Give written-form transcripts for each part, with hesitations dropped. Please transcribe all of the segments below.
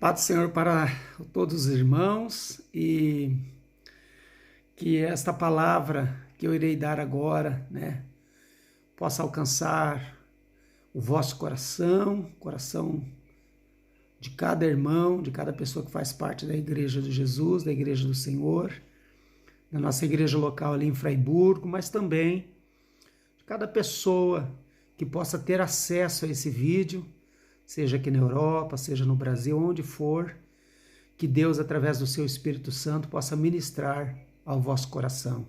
Paz do Senhor para todos os irmãos e que esta palavra que eu irei dar agora, possa alcançar o vosso coração de cada irmão, de cada pessoa que faz parte da Igreja de Jesus, da Igreja do Senhor, da nossa igreja local ali em Fraiburgo, mas também de cada pessoa que possa ter acesso a esse vídeo, seja aqui na Europa, seja no Brasil, onde for, que Deus, através do seu Espírito Santo, possa ministrar ao vosso coração.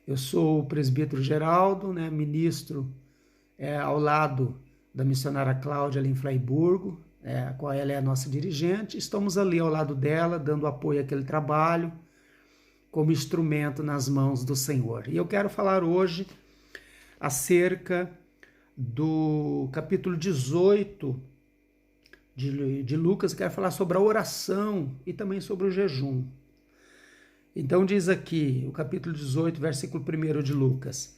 Eu sou o presbítero Geraldo, ministro ao lado da missionária Cláudia ali em Fraiburgo, a qual ela é a nossa dirigente. Estamos ali ao lado dela, dando apoio àquele trabalho, como instrumento nas mãos do Senhor. E eu quero falar hoje acerca do capítulo 18 de Lucas. Eu quero falar sobre a oração e também sobre o jejum. Então diz aqui, o capítulo 18, versículo 1 de Lucas: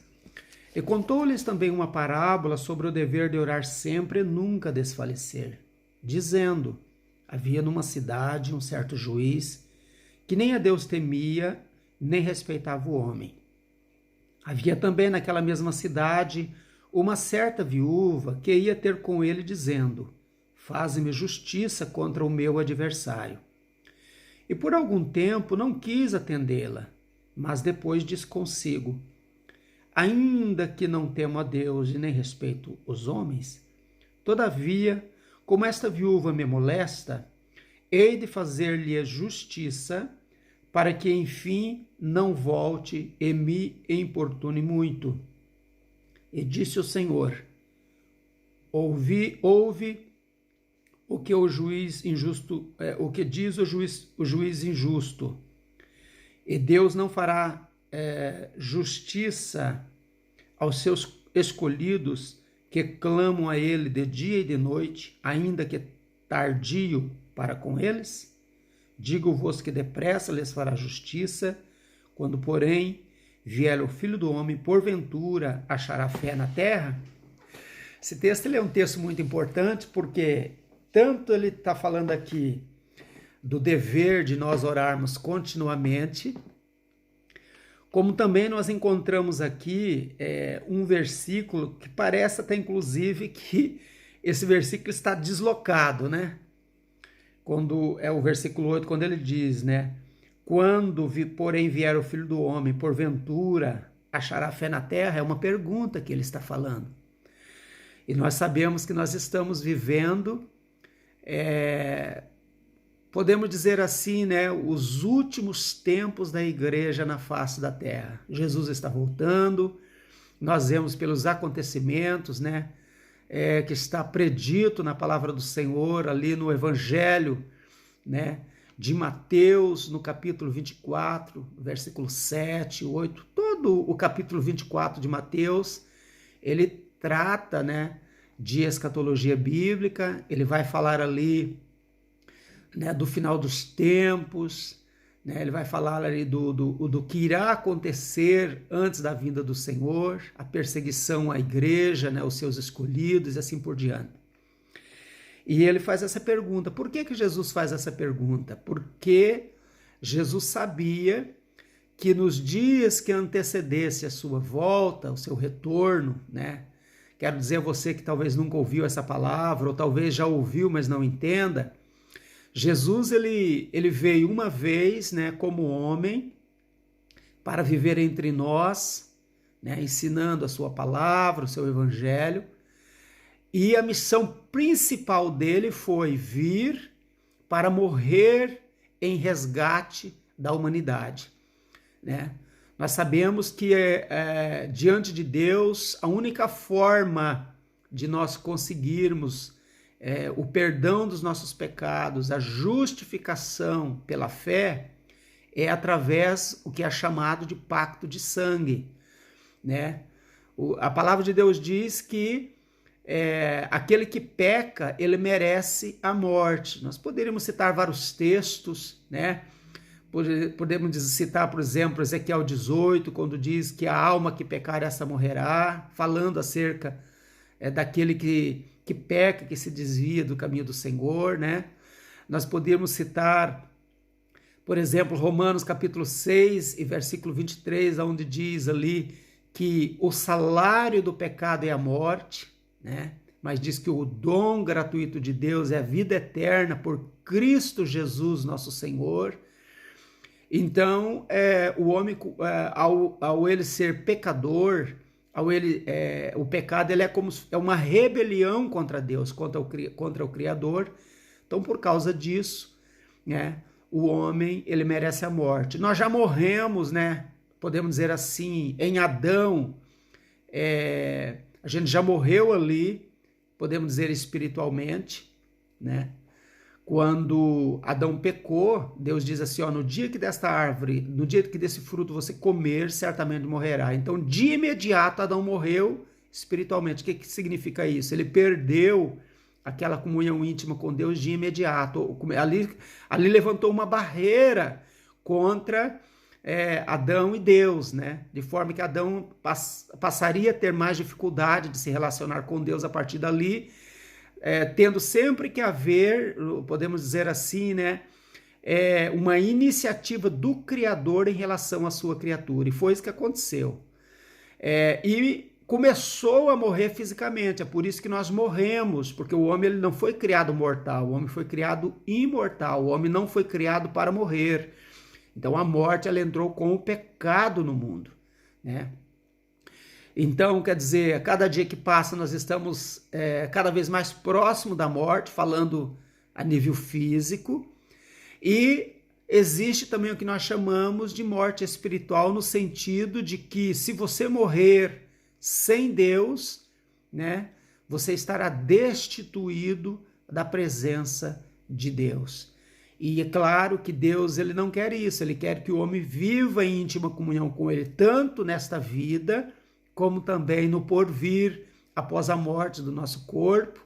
E contou-lhes também uma parábola sobre o dever de orar sempre e nunca desfalecer, dizendo: Havia numa cidade um certo juiz que nem a Deus temia, nem respeitava o homem. Havia também naquela mesma cidade uma certa viúva que ia ter com ele, dizendo: Faze-me justiça contra o meu adversário. E por algum tempo não quis atendê-la, mas depois disse consigo: Ainda que não temo a Deus e nem respeito os homens, todavia, como esta viúva me molesta, hei de fazer-lhe justiça, para que enfim não volte e me importune muito. E disse o Senhor: Ouve o que o juiz injusto, o que diz o juiz injusto. E Deus não fará justiça aos seus escolhidos que clamam a ele de dia e de noite, ainda que tardio para com eles? Digo-vos que depressa lhes fará justiça. Quando, porém, vier o Filho do Homem, porventura achará fé na terra? Esse texto ele é um texto muito importante, porque tanto ele está falando aqui do dever de nós orarmos continuamente, como também nós encontramos aqui um versículo que parece até inclusive que esse versículo está deslocado, Quando é o versículo 8, quando ele diz, Quando, porém, vier o Filho do Homem, porventura achará fé na terra? É uma pergunta que ele está falando. E nós sabemos que nós estamos vivendo, podemos dizer assim, os últimos tempos da igreja na face da terra. Jesus está voltando, nós vemos pelos acontecimentos, que está predito na palavra do Senhor, ali no Evangelho, de Mateus, no capítulo 24, versículo 7, 8, todo o capítulo 24 de Mateus, ele trata, de escatologia bíblica. Ele vai falar ali, do final dos tempos, ele vai falar ali do que irá acontecer antes da vinda do Senhor, a perseguição à igreja, os seus escolhidos e assim por diante. E ele faz essa pergunta. Por que Jesus faz essa pergunta? Porque Jesus sabia que nos dias que antecedesse a sua volta, o seu retorno, quero dizer a você que talvez nunca ouviu essa palavra, ou talvez já ouviu, mas não entenda, Jesus ele veio uma vez, como homem, para viver entre nós, ensinando a sua palavra, o seu evangelho, e a missão principal dele foi vir para morrer em resgate da humanidade, Nós sabemos que diante de Deus, a única forma de nós conseguirmos o perdão dos nossos pecados, a justificação pela fé, é através do que é chamado de pacto de sangue, A palavra de Deus diz que aquele que peca, ele merece a morte. Nós poderíamos citar vários textos, Podemos citar, por exemplo, Ezequiel 18, quando diz que a alma que pecar, essa morrerá, falando acerca daquele que peca, que se desvia do caminho do Senhor, Nós podemos citar, por exemplo, Romanos capítulo 6 e versículo 23, onde diz ali que o salário do pecado é a morte, né? Mas diz que o dom gratuito de Deus é a vida eterna por Cristo Jesus, nosso Senhor. Então, o homem, ao ele ser pecador, o pecado ele é uma rebelião contra Deus, contra o Criador. Então, por causa disso, né, o homem ele merece a morte. Nós já morremos, né? Podemos dizer assim, em Adão, a gente já morreu ali, podemos dizer espiritualmente, né? Quando Adão pecou, Deus diz assim, ó, no dia que desta árvore, no dia que desse fruto você comer, certamente morrerá. Então, de imediato, Adão morreu espiritualmente. O que significa isso? Ele perdeu aquela comunhão íntima com Deus de imediato. Ali levantou uma barreira contra Adão e Deus, né? De forma que Adão passaria a ter mais dificuldade de se relacionar com Deus a partir dali, tendo sempre que haver, podemos dizer assim, né? Uma iniciativa do Criador em relação à sua criatura. E foi isso que aconteceu. E começou a morrer fisicamente, é por isso que nós morremos, porque o homem ele não foi criado mortal, o homem foi criado imortal, o homem não foi criado para morrer. Então a morte ela entrou com o pecado no mundo, né? Então, quer dizer, a cada dia que passa nós estamos cada vez mais próximo da morte, falando a nível físico, e existe também o que nós chamamos de morte espiritual, no sentido de que se você morrer sem Deus, né, você estará destituído da presença de Deus. E é claro que Deus ele não quer isso, ele quer que o homem viva em íntima comunhão com ele, tanto nesta vida, como também no porvir, após a morte do nosso corpo,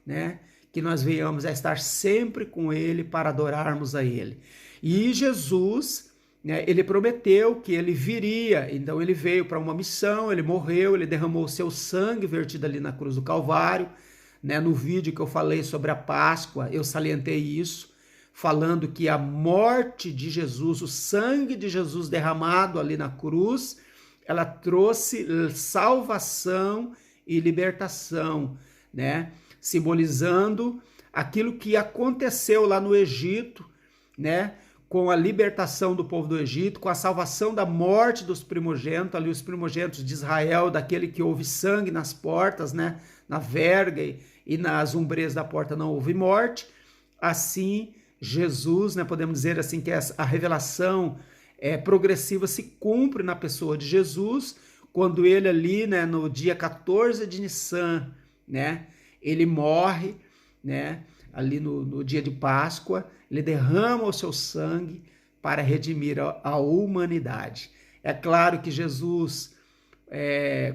né, que nós venhamos a estar sempre com ele para adorarmos a ele. E Jesus, né, ele prometeu que ele viria, então ele veio para uma missão, ele morreu, ele derramou o seu sangue vertido ali na cruz do Calvário, né, no vídeo que eu falei sobre a Páscoa, eu salientei isso, falando que a morte de Jesus, o sangue de Jesus derramado ali na cruz, ela trouxe salvação e libertação, né, simbolizando aquilo que aconteceu lá no Egito, né, com a libertação do povo do Egito, com a salvação da morte dos primogênitos, ali os primogênitos de Israel, daquele que houve sangue nas portas, né, na verga e nas umbrezas da porta não houve morte. Assim, Jesus, né, podemos dizer assim que a revelação progressiva se cumpre na pessoa de Jesus, quando ele ali, né, no dia 14 de Nissan, né, ele morre, né, ali no dia de Páscoa, ele derrama o seu sangue para redimir a humanidade. É claro que Jesus,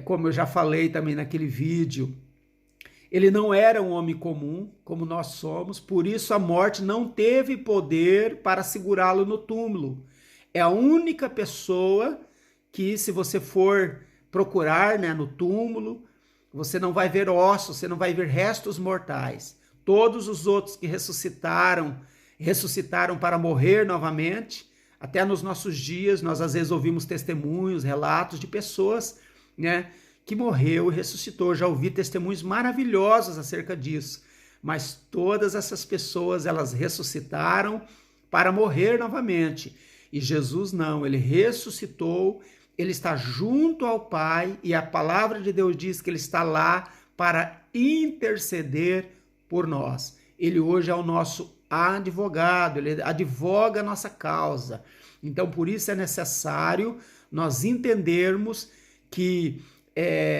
como eu já falei também naquele vídeo, ele não era um homem comum, como nós somos, por isso a morte não teve poder para segurá-lo no túmulo. É a única pessoa que, se você for procurar, né, no túmulo, você não vai ver ossos, você não vai ver restos mortais. Todos os outros que ressuscitaram para morrer novamente. Até nos nossos dias, nós às vezes ouvimos testemunhos, relatos de pessoas, né, que morreu e ressuscitou. Já ouvi testemunhos maravilhosos acerca disso. Mas todas essas pessoas, elas ressuscitaram para morrer novamente. E Jesus não, ele ressuscitou, ele está junto ao Pai, e a palavra de Deus diz que ele está lá para interceder por nós. Ele hoje é o nosso advogado, ele advoga a nossa causa. Então, por isso é necessário nós entendermos que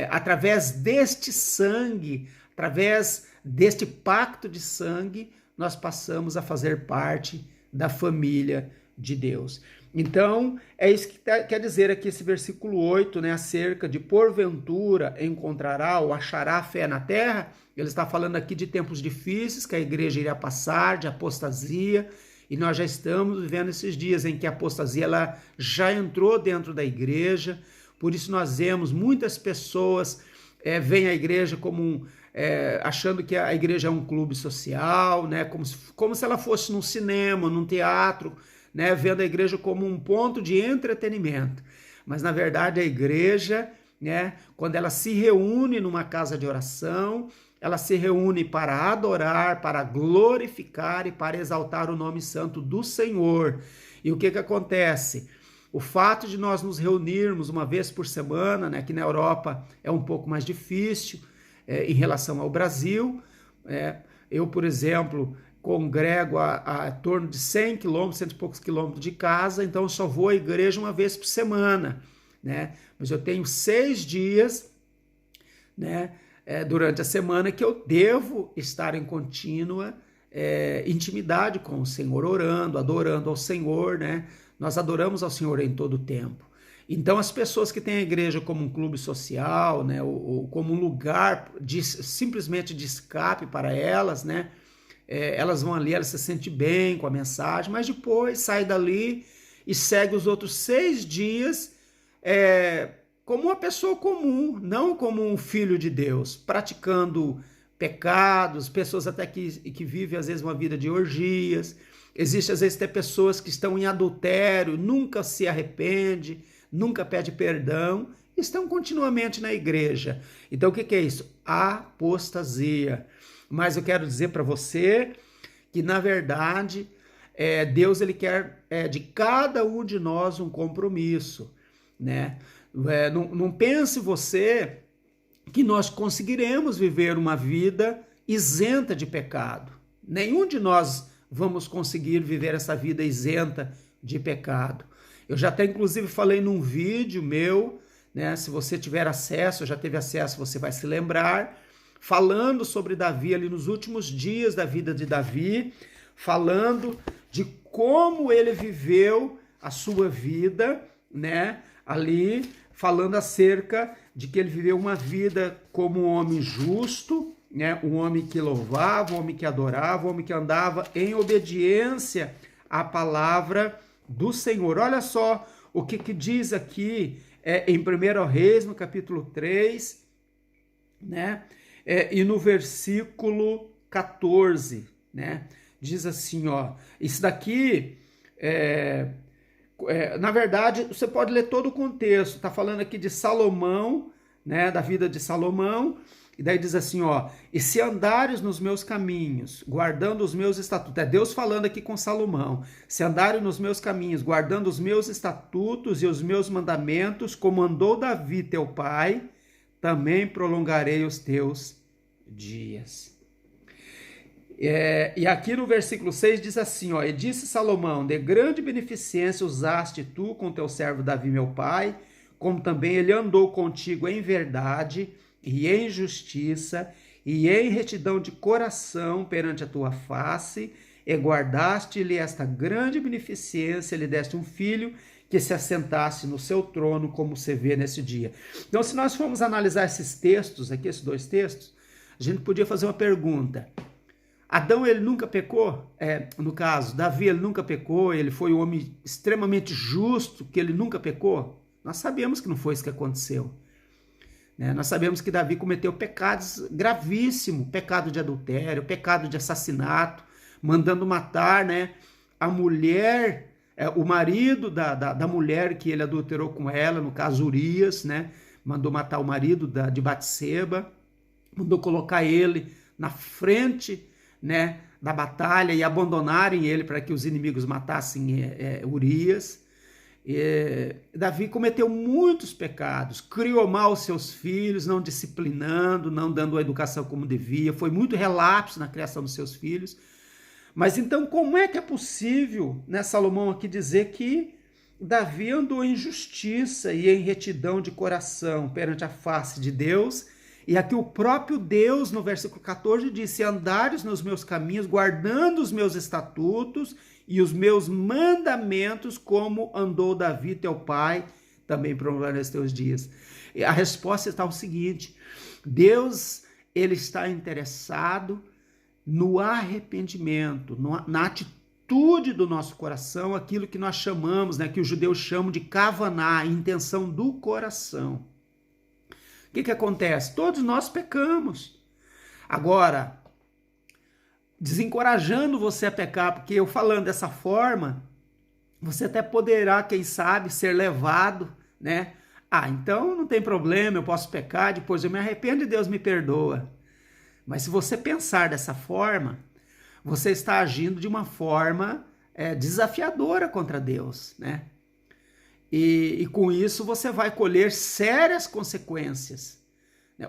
através deste sangue, através deste pacto de sangue, nós passamos a fazer parte da família de Deus. Então, é isso que quer dizer aqui esse versículo 8, né, acerca de porventura encontrará ou achará fé na terra. Ele está falando aqui de tempos difíceis que a igreja irá passar, de apostasia, e nós já estamos vivendo esses dias em que a apostasia ela já entrou dentro da igreja. Por isso nós vemos muitas pessoas veem a igreja como achando que a igreja é um clube social, né? Como se ela fosse num cinema, num teatro, né? Vendo a igreja como um ponto de entretenimento. Mas, na verdade, a igreja, né? Quando ela se reúne numa casa de oração, ela se reúne para adorar, para glorificar e para exaltar o nome santo do Senhor. E o que acontece? O fato de nós nos reunirmos uma vez por semana, né, que na Europa é um pouco mais difícil em relação ao Brasil. Eu, por exemplo, congrego a torno de 100 quilômetros, 100 e poucos quilômetros de casa, então eu só vou à igreja uma vez por semana, né? Mas eu tenho 6 dias, né, durante a semana que eu devo estar em contínua intimidade com o Senhor, orando, adorando ao Senhor, né? Nós adoramos ao Senhor em todo o tempo. Então, as pessoas que têm a igreja como um clube social, né, ou como um lugar simplesmente de escape para elas, né, elas vão ali, elas se sentem bem com a mensagem, mas depois sai dali e segue os outros 6 dias como uma pessoa comum, não como um filho de Deus, praticando pecados, pessoas até que vivem às vezes uma vida de orgias. Existe às vezes até pessoas que estão em adultério, nunca se arrepende, nunca pede perdão, estão continuamente na igreja. Então o que é isso? Apostasia. Mas eu quero dizer para você que na verdade Deus ele quer de cada um de nós um compromisso, né? Não pense você que nós conseguiremos viver uma vida isenta de pecado. Nenhum de nós vamos conseguir viver essa vida isenta de pecado. Eu já até inclusive falei num vídeo meu, né? Se você tiver acesso, já teve acesso, você vai se lembrar, falando sobre Davi ali nos últimos dias da vida de Davi, falando de como ele viveu a sua vida, né? Ali falando acerca de que ele viveu uma vida como um homem justo, né? Um homem que louvava, um homem que adorava, um homem que andava em obediência à palavra do Senhor. Olha só o que diz aqui em 1 Reis, no capítulo 3, né? E no versículo 14, né? Diz assim, ó, isso daqui na verdade, você pode ler todo o contexto, está falando aqui de Salomão, né, da vida de Salomão, e daí diz assim, ó, e se andares nos meus caminhos, guardando os meus estatutos, é Deus falando aqui com Salomão, se andares nos meus caminhos, guardando os meus estatutos e os meus mandamentos, como andou Davi teu pai, também prolongarei os teus dias. E aqui no versículo 6 diz assim, ó, e disse Salomão, de grande beneficência usaste tu com teu servo Davi meu pai, como também ele andou contigo em verdade e em justiça e em retidão de coração perante a tua face, e guardaste-lhe esta grande beneficência, lhe deste um filho que se assentasse no seu trono, como se vê nesse dia. Então, se nós formos analisar esses textos aqui, esses 2 textos, a gente podia fazer uma pergunta. Adão, ele nunca pecou? No caso, Davi, ele nunca pecou, ele foi um homem extremamente justo, que ele nunca pecou? Nós sabemos que não foi isso que aconteceu. Né? Nós sabemos que Davi cometeu pecados gravíssimos, pecado de adultério, pecado de assassinato, mandando matar, né, a mulher, o marido da mulher que ele adulterou com ela, no caso Urias, né, mandou matar o marido de Batseba, mandou colocar ele na frente, né, da batalha e abandonarem ele para que os inimigos matassem Urias. Davi cometeu muitos pecados, criou mal os seus filhos, não disciplinando, não dando a educação como devia, foi muito relapso na criação dos seus filhos. Mas então como é que é possível, né, Salomão aqui dizer que Davi andou em justiça e em retidão de coração perante a face de Deus? E aqui o próprio Deus, no versículo 14, diz, se andares nos meus caminhos, guardando os meus estatutos e os meus mandamentos, como andou Davi, teu pai, também prolongarei os teus dias. E a resposta está o seguinte, Deus, ele está interessado no arrependimento, na atitude do nosso coração, aquilo que nós chamamos, né, que os judeus chamam de kavaná, intenção do coração. O que acontece? Todos nós pecamos. Agora, desencorajando você a pecar, porque eu falando dessa forma, você até poderá, quem sabe, ser levado, né? Ah, então não tem problema, eu posso pecar, depois eu me arrependo e Deus me perdoa. Mas se você pensar dessa forma, você está agindo de uma forma desafiadora contra Deus, né? E com isso você vai colher sérias consequências.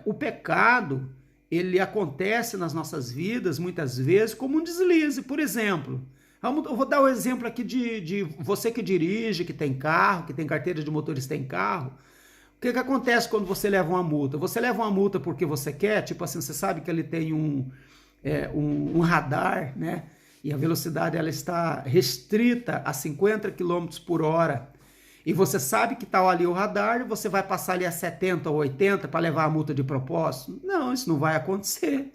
O pecado, ele acontece nas nossas vidas, muitas vezes, como um deslize. Por exemplo, eu vou dar o exemplo aqui de você que dirige, que tem carro, que tem carteira de motorista em carro. O que acontece quando você leva uma multa? Você leva uma multa porque você quer, tipo assim, você sabe que ele tem um radar, né? E a velocidade ela está restrita a 50 km por hora. E você sabe que está ali o radar e você vai passar ali a 70 ou 80 para levar a multa de propósito? Não, isso não vai acontecer.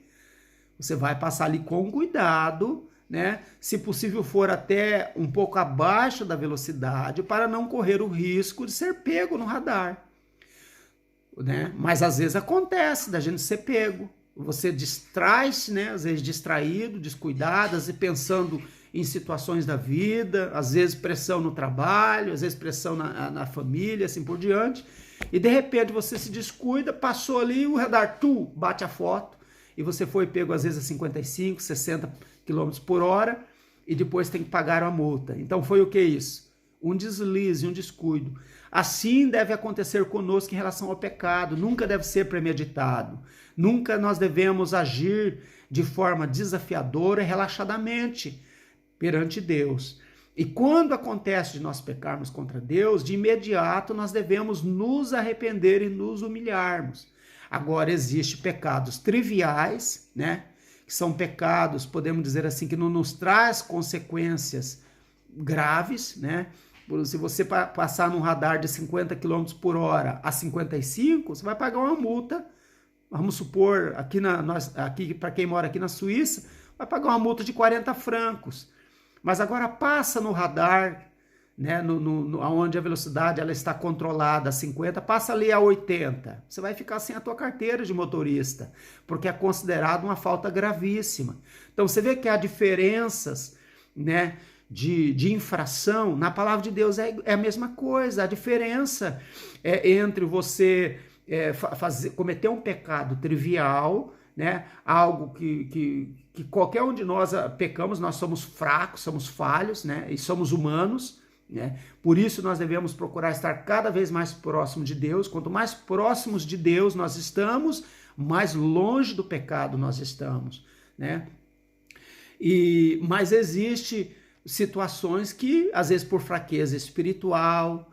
Você vai passar ali com cuidado, né? Se possível for até um pouco abaixo da velocidade para não correr o risco de ser pego no radar, né? Mas às vezes acontece da gente ser pego. Você distrai-se, né? Às vezes distraído, descuidado, às vezes pensando em situações da vida, às vezes pressão no trabalho, às vezes pressão na família, assim por diante. E de repente você se descuida, passou ali, o radar bate a foto e você foi pego às vezes a 55, 60 km por hora e depois tem que pagar a multa. Então foi o que isso? Um deslize, um descuido. Assim deve acontecer conosco em relação ao pecado, nunca deve ser premeditado, nunca nós devemos agir de forma desafiadora e relaxadamente perante Deus. E quando acontece de nós pecarmos contra Deus, de imediato nós devemos nos arrepender e nos humilharmos. Agora, existem pecados triviais, né? Que são pecados, podemos dizer assim, que não nos traz consequências graves, né? Se você passar num radar de 50 km por hora a 55, você vai pagar uma multa. Vamos supor, aqui para quem mora aqui na Suíça, vai pagar uma multa de 40 francos. Mas agora passa no radar, né, onde a velocidade ela está controlada a 50, passa ali a 80. Você vai ficar sem a tua carteira de motorista, porque é considerado uma falta gravíssima. Então você vê que há diferenças, né, de infração. Na palavra de Deus é a mesma coisa. A diferença entre você cometer um pecado trivial, né, algo que qualquer um de nós pecamos, nós somos fracos, somos falhos, né, e somos humanos, né? Por isso nós devemos procurar estar cada vez mais próximos de Deus. Quanto mais próximos de Deus nós estamos, mais longe do pecado nós estamos, né? Mas existe situações que, às vezes por fraqueza espiritual,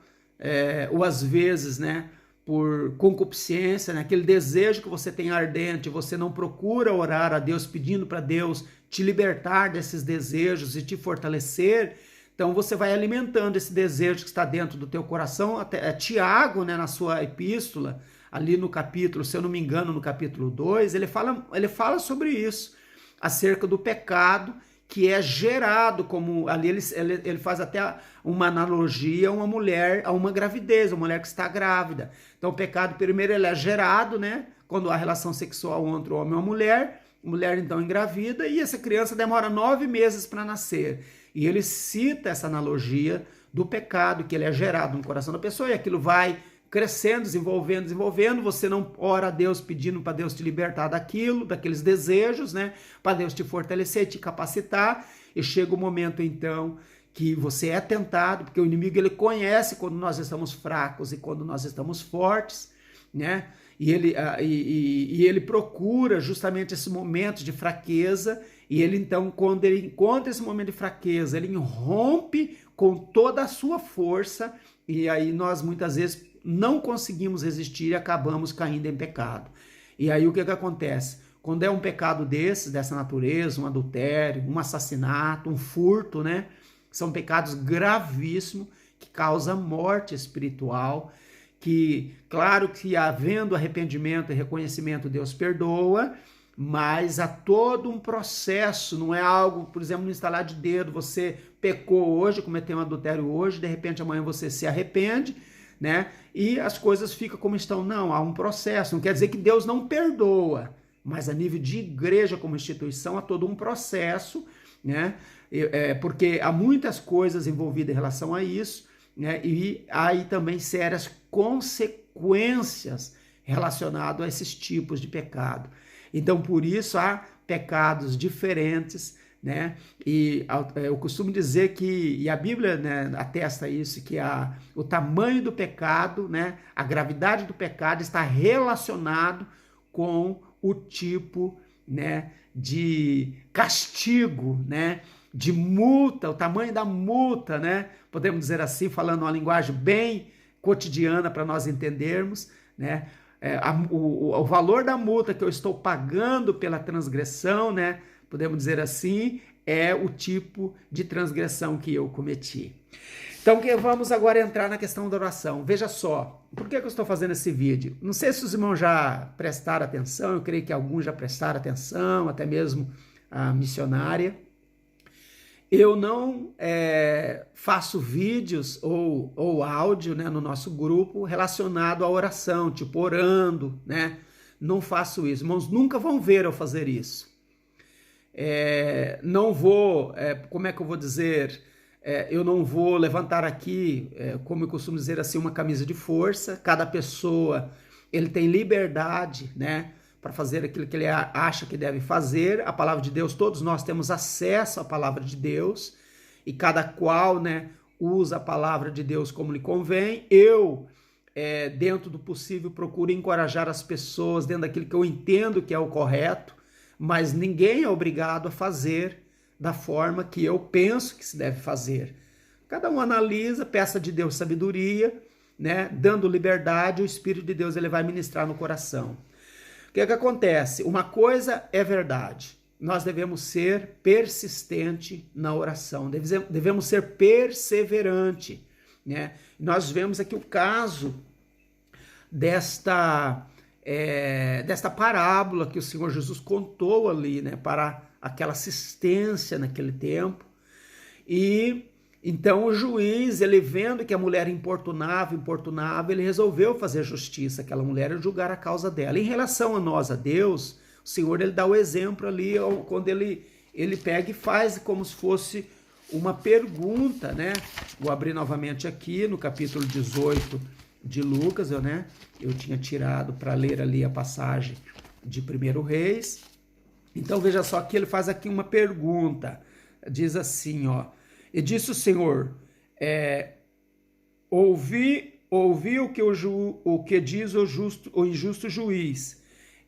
ou às vezes, né, por concupiscência, né, aquele desejo que você tem ardente, você não procura orar a Deus pedindo para Deus te libertar desses desejos e te fortalecer. Então você vai alimentando esse desejo que está dentro do teu coração. Até Tiago, né, na sua epístola, ali no capítulo, se eu não me engano, no capítulo 2, ele fala sobre isso, acerca do pecado que é gerado, como ali ele faz até uma analogia a uma mulher, a uma gravidez, uma mulher que está grávida. Então o pecado primeiro ele é gerado, né, quando há relação sexual entre o homem e a mulher então engravida, e essa criança demora 9 meses para nascer. E ele cita essa analogia do pecado, que ele é gerado no coração da pessoa, e aquilo vai crescendo, desenvolvendo, você não ora a Deus pedindo para Deus te libertar daquilo, daqueles desejos, né? Para Deus te fortalecer, te capacitar, e chega o momento então que você é tentado, porque o inimigo ele conhece quando nós estamos fracos e quando nós estamos fortes, né? E ele procura justamente esse momento de fraqueza, e ele então, quando ele encontra esse momento de fraqueza, ele irrompe com toda a sua força, e aí nós muitas vezes não conseguimos resistir e acabamos caindo em pecado. E aí o que acontece? Quando é um pecado dessa natureza, um adultério, um assassinato, um furto, né? São pecados gravíssimos que causam morte espiritual, que, claro que havendo arrependimento e reconhecimento, Deus perdoa, mas há todo um processo, não é algo, por exemplo, no instalar de dedo, você pecou hoje, cometeu um adultério hoje, de repente amanhã você se arrepende, né? E as coisas ficam como estão. Não, há um processo. Não quer dizer que Deus não perdoa, mas a nível de igreja como instituição há todo um processo, né? Porque há muitas coisas envolvidas em relação a isso, né? E há aí também sérias consequências relacionadas a esses tipos de pecado. Então, por isso, há pecados diferentes, né? E eu costumo dizer que, e a Bíblia, né, atesta isso, que o tamanho do pecado, né, a gravidade do pecado está relacionado com o tipo, né, de castigo, né, de multa, o tamanho da multa, né? Podemos dizer assim, falando uma linguagem bem cotidiana para nós entendermos, né? O valor da multa que eu estou pagando pela transgressão, né? Podemos dizer assim, é o tipo de transgressão que eu cometi. Então, vamos agora entrar na questão da oração. Veja só, por que eu estou fazendo esse vídeo? Não sei se os irmãos já prestaram atenção, eu creio que alguns já prestaram atenção, até mesmo a missionária. Eu não faço vídeos ou áudio, né, no nosso grupo relacionado à oração, tipo orando, né? Não faço isso. Irmãos, nunca vão ver eu fazer isso. Não vou, como é que eu vou dizer, eu não vou levantar aqui, como eu costumo dizer assim, uma camisa de força. Cada pessoa, ele tem liberdade, né, para fazer aquilo que ele acha que deve fazer. A palavra de Deus, todos nós temos acesso à palavra de Deus, e cada qual, né, usa a palavra de Deus como lhe convém. Eu, dentro do possível, procuro encorajar as pessoas dentro daquilo que eu entendo que é o correto, mas ninguém é obrigado a fazer da forma que eu penso que se deve fazer. Cada um analisa, peça de Deus sabedoria, né, dando liberdade, o Espírito de Deus ele vai ministrar no coração. O que acontece? Uma coisa é verdade, nós devemos ser persistente na oração, devemos ser perseverante, né? Nós vemos aqui o caso desta parábola que o Senhor Jesus contou ali, né, para aquela assistência naquele tempo. E então o juiz, ele vendo que a mulher importunava, ele resolveu fazer justiça àquela mulher e julgar a causa dela. Em relação a nós, a Deus, o Senhor ele dá o exemplo ali, quando ele pega e faz como se fosse uma pergunta, né? Vou abrir novamente aqui no capítulo 18 de Lucas, eu tinha tirado para ler ali a passagem de 1 Reis. Então veja só que ele faz aqui uma pergunta, diz assim, ó: e disse o Senhor, ouvi o que diz o injusto juiz,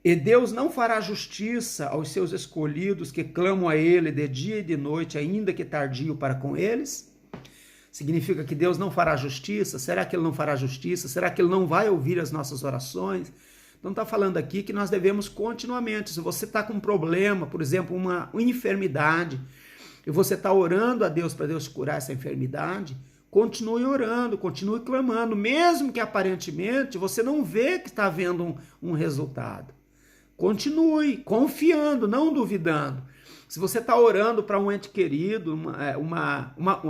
e Deus não fará justiça aos seus escolhidos que clamam a ele de dia e de noite, ainda que tardio para com eles? Significa que Deus não fará justiça? Será que ele não fará justiça? Será que ele não vai ouvir as nossas orações? Então está falando aqui que nós devemos continuamente, se você está com um problema, por exemplo, uma enfermidade, e você está orando a Deus para Deus curar essa enfermidade, continue orando, continue clamando, mesmo que aparentemente você não vê que está havendo um resultado. Continue confiando, não duvidando. Se você está orando para um ente querido,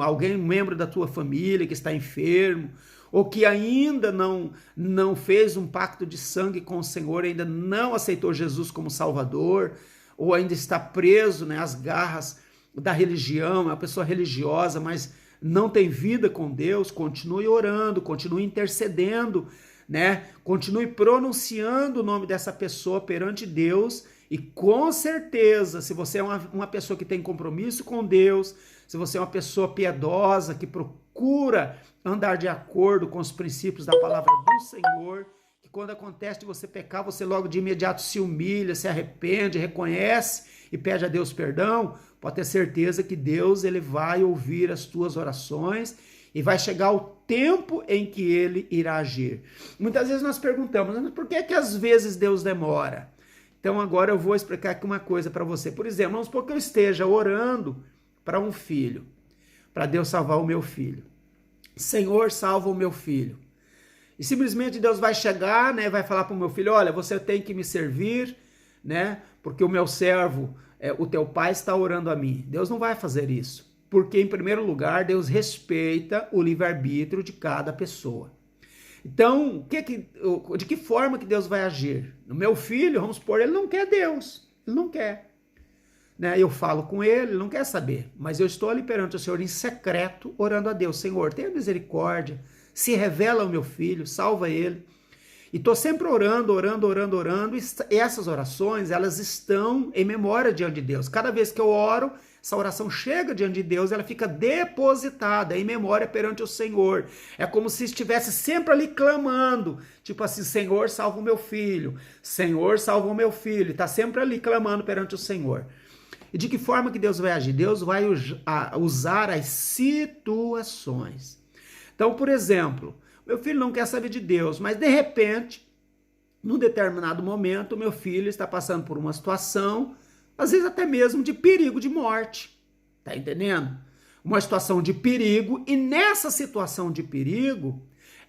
alguém, um membro da tua família que está enfermo, ou que ainda não fez um pacto de sangue com o Senhor, ainda não aceitou Jesus como Salvador, ou ainda está preso, né, às garras da religião, é uma pessoa religiosa, mas não tem vida com Deus, continue orando, continue intercedendo, né? Continue pronunciando o nome dessa pessoa perante Deus, e com certeza, se você é uma pessoa que tem compromisso com Deus, se você é uma pessoa piedosa, que procura andar de acordo com os princípios da palavra do Senhor, que quando acontece de você pecar, você logo de imediato se humilha, se arrepende, reconhece e pede a Deus perdão, pode ter certeza que Deus ele vai ouvir as tuas orações e vai chegar o tempo em que ele irá agir. Muitas vezes nós perguntamos, mas por que às vezes Deus demora? Então agora eu vou explicar aqui uma coisa para você. Por exemplo, vamos supor que eu esteja orando para um filho, para Deus salvar o meu filho. Senhor, salva o meu filho. E simplesmente Deus vai chegar, né, vai falar para o meu filho, olha, você tem que me servir, né, porque o meu servo, o teu pai está orando a mim. Deus não vai fazer isso. Porque, em primeiro lugar, Deus respeita o livre-arbítrio de cada pessoa. Então, de que forma que Deus vai agir? O meu filho, vamos supor, ele não quer Deus, ele não quer. Né? Eu falo com ele não quer saber, mas eu estou ali perante o Senhor em secreto, orando a Deus, Senhor, tenha misericórdia, se revela ao meu filho, salva ele. E estou sempre orando, e essas orações, elas estão em memória diante de Deus. Cada vez que eu oro, essa oração chega diante de Deus, ela fica depositada em memória perante o Senhor. É como se estivesse sempre ali clamando, tipo assim, Senhor, salva o meu filho, Senhor, salva o meu filho, está sempre ali clamando perante o Senhor. E de que forma que Deus vai agir? Deus vai usar as situações. Então, por exemplo, meu filho não quer saber de Deus, mas de repente, num determinado momento, meu filho está passando por uma situação, às vezes até mesmo de perigo de morte. Tá entendendo? Uma situação de perigo, e nessa situação de perigo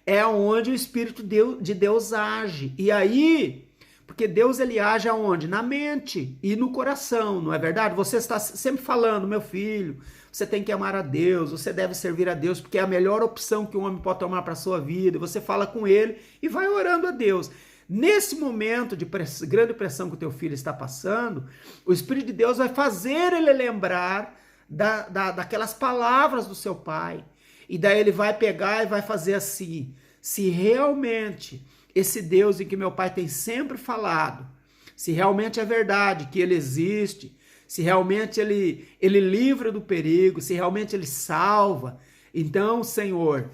é onde o Espírito de Deus age. E aí, porque Deus ele age aonde? Na mente e no coração, não é verdade? Você está sempre falando, meu filho, você tem que amar a Deus, você deve servir a Deus, porque é a melhor opção que um homem pode tomar para a sua vida. Você fala com ele e vai orando a Deus. Nesse momento de grande pressão que o teu filho está passando, o Espírito de Deus vai fazer ele lembrar daquelas palavras do seu pai. E daí ele vai pegar e vai fazer assim, se realmente esse Deus em que meu pai tem sempre falado, se realmente é verdade que ele existe, se realmente ele livra do perigo, se realmente ele salva, então, Senhor,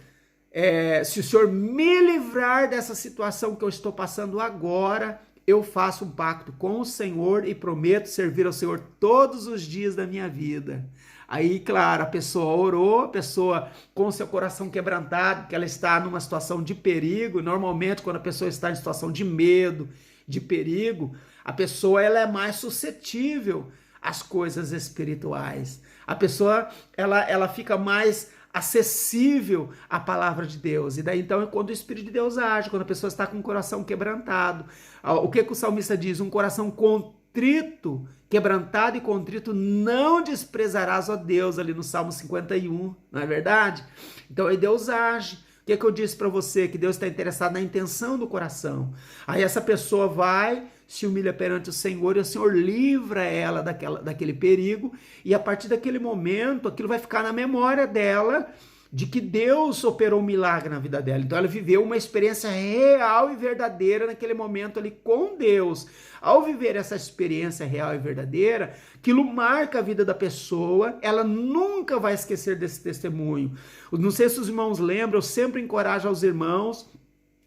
se o Senhor me livrar dessa situação que eu estou passando agora, eu faço um pacto com o Senhor e prometo servir ao Senhor todos os dias da minha vida. Aí, claro, a pessoa orou, a pessoa com seu coração quebrantado, que ela está numa situação de perigo. Normalmente, quando a pessoa está em situação de medo, de perigo, a pessoa ela é mais suscetível às coisas espirituais. A pessoa ela fica mais acessível à palavra de Deus. E daí, então, é quando o Espírito de Deus age, quando a pessoa está com o coração quebrantado. O que o salmista diz? Um coração contrito, quebrantado e contrito, não desprezarás, ó Deus, ali no Salmo 51, não é verdade? Então aí Deus age. O que eu disse para você? Que Deus está interessado na intenção do coração. Aí essa pessoa vai, se humilha perante o Senhor e o Senhor livra ela daquele perigo, e a partir daquele momento aquilo vai ficar na memória dela, de que Deus operou um milagre na vida dela. Então ela viveu uma experiência real e verdadeira naquele momento ali com Deus. Ao viver essa experiência real e verdadeira, aquilo marca a vida da pessoa, ela nunca vai esquecer desse testemunho. Não sei se os irmãos lembram, eu sempre encorajo aos irmãos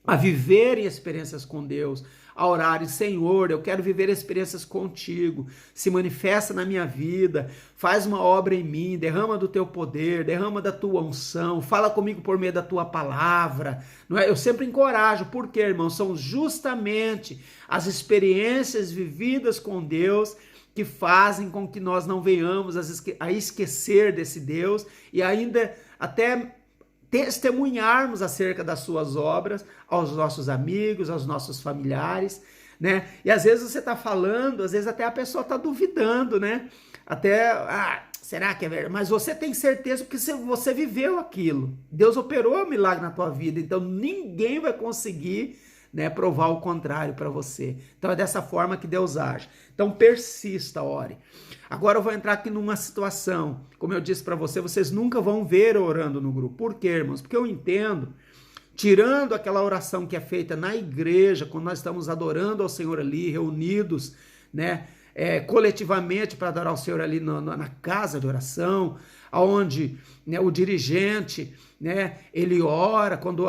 a viverem experiências com Deus, a orarem, Senhor, eu quero viver experiências contigo, se manifesta na minha vida, faz uma obra em mim, derrama do teu poder, derrama da tua unção, fala comigo por meio da tua palavra, não é? Eu sempre encorajo, porque, irmão, são justamente as experiências vividas com Deus que fazem com que nós não venhamos a esquecer desse Deus e ainda até testemunharmos acerca das suas obras aos nossos amigos, aos nossos familiares, né? E às vezes você está falando, às vezes até a pessoa está duvidando, né? Até, será que é verdade? Mas você tem certeza porque você viveu aquilo. Deus operou um milagre na tua vida, então ninguém vai conseguir, né, provar o contrário para você. Então é dessa forma que Deus age. Então persista, ore. Agora eu vou entrar aqui numa situação, como eu disse para você, vocês nunca vão ver orando no grupo. Por quê, irmãos? Porque eu entendo, tirando aquela oração que é feita na igreja, quando nós estamos adorando ao Senhor ali, reunidos, né, coletivamente para adorar ao Senhor ali na casa de oração, onde, né, o dirigente, né, ele ora, quando,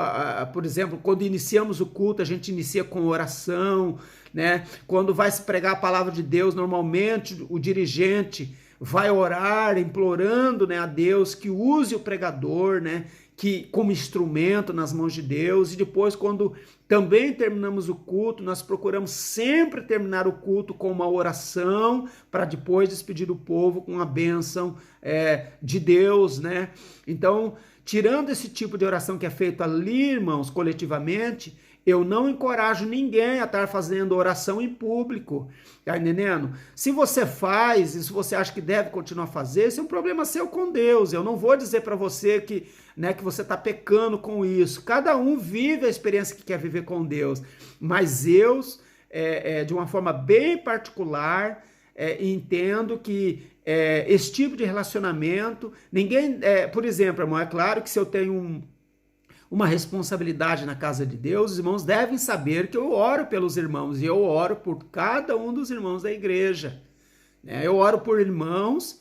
por exemplo, quando iniciamos o culto, a gente inicia com oração, né? Quando vai se pregar a palavra de Deus, normalmente o dirigente vai orar, implorando, né, a Deus que use o pregador, né, que como instrumento nas mãos de Deus. E depois, quando também terminamos o culto, nós procuramos sempre terminar o culto com uma oração, para depois despedir o povo com a bênção de Deus, né? Então, tirando esse tipo de oração que é feito ali, irmãos, coletivamente, Eu não encorajo ninguém a estar fazendo oração em público, tá entendendo? Se você faz e se você acha que deve continuar a fazer, esse é um problema seu com Deus. Eu não vou dizer para você que, né, que você está pecando com isso. Cada um vive a experiência que quer viver com Deus, mas eu, de uma forma bem particular, entendo que esse tipo de relacionamento, ninguém, por exemplo, irmão, é claro que se eu tenho uma responsabilidade na casa de Deus, os irmãos devem saber que eu oro pelos irmãos e eu oro por cada um dos irmãos da igreja. Eu oro por irmãos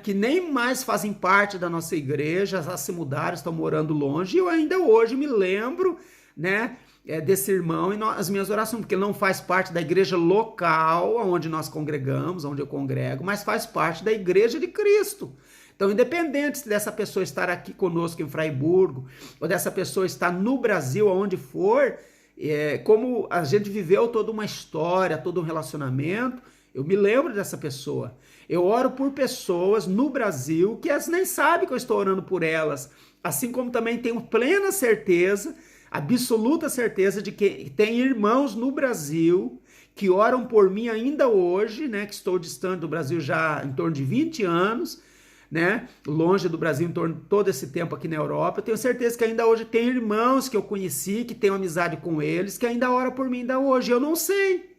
que nem mais fazem parte da nossa igreja, já se mudaram, estão morando longe, e eu ainda hoje me lembro, né, desse irmão e as minhas orações, porque ele não faz parte da igreja local onde nós congregamos, onde eu congrego, mas faz parte da igreja de Cristo. Então, independente dessa pessoa estar aqui conosco em Fraiburgo, ou dessa pessoa estar no Brasil, aonde for, como a gente viveu toda uma história, todo um relacionamento, eu me lembro dessa pessoa. Eu oro por pessoas no Brasil que elas nem sabem que eu estou orando por elas, assim como também tenho plena certeza, absoluta certeza de que tem irmãos no Brasil que oram por mim ainda hoje, né, que estou distante do Brasil já em torno de 20 anos, né, longe do Brasil em torno de todo esse tempo aqui na Europa. Eu tenho certeza que ainda hoje tem irmãos que eu conheci, que tenho amizade com eles, que ainda oram por mim ainda hoje. Eu não sei,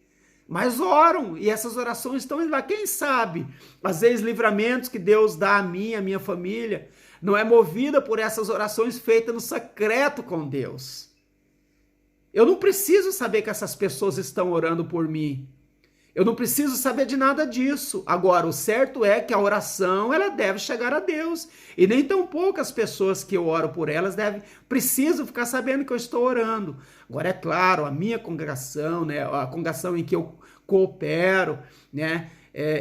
mas oram, e essas orações estão lá. Quem sabe, às vezes livramentos que Deus dá a mim, a minha família, não é movida por essas orações feitas no secreto com Deus. Eu não preciso saber que essas pessoas estão orando por mim. Eu não preciso saber de nada disso. Agora, o certo é que a oração, ela deve chegar a Deus. E nem tão poucas pessoas que eu oro por elas precisam ficar sabendo que eu estou orando. Agora, é claro, a minha congregação, né, a congregação em que eu coopero, né,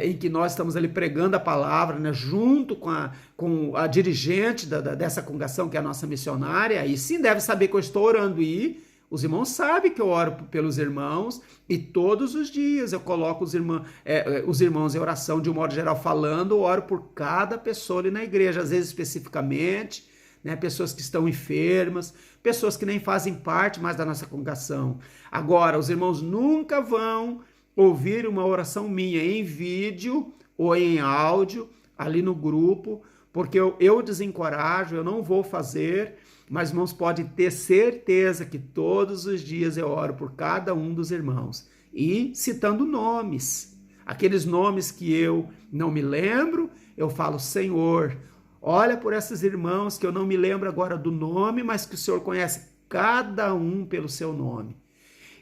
em que nós estamos ali pregando a palavra, né, junto com a dirigente dessa congregação, que é a nossa missionária, aí sim deve saber que eu estou orando. E os irmãos sabem que eu oro pelos irmãos, e todos os dias eu coloco os irmãos em oração, de um modo geral falando, eu oro por cada pessoa ali na igreja, às vezes especificamente, né, pessoas que estão enfermas, pessoas que nem fazem parte mais da nossa congregação. Agora, os irmãos nunca vão ouvir uma oração minha em vídeo ou em áudio, ali no grupo, porque eu desencorajo, eu não vou fazer. Mas, irmãos, pode ter certeza que todos os dias eu oro por cada um dos irmãos. E citando nomes. Aqueles nomes que eu não me lembro, eu falo: Senhor, olha por esses irmãos que eu não me lembro agora do nome, mas que o Senhor conhece cada um pelo seu nome.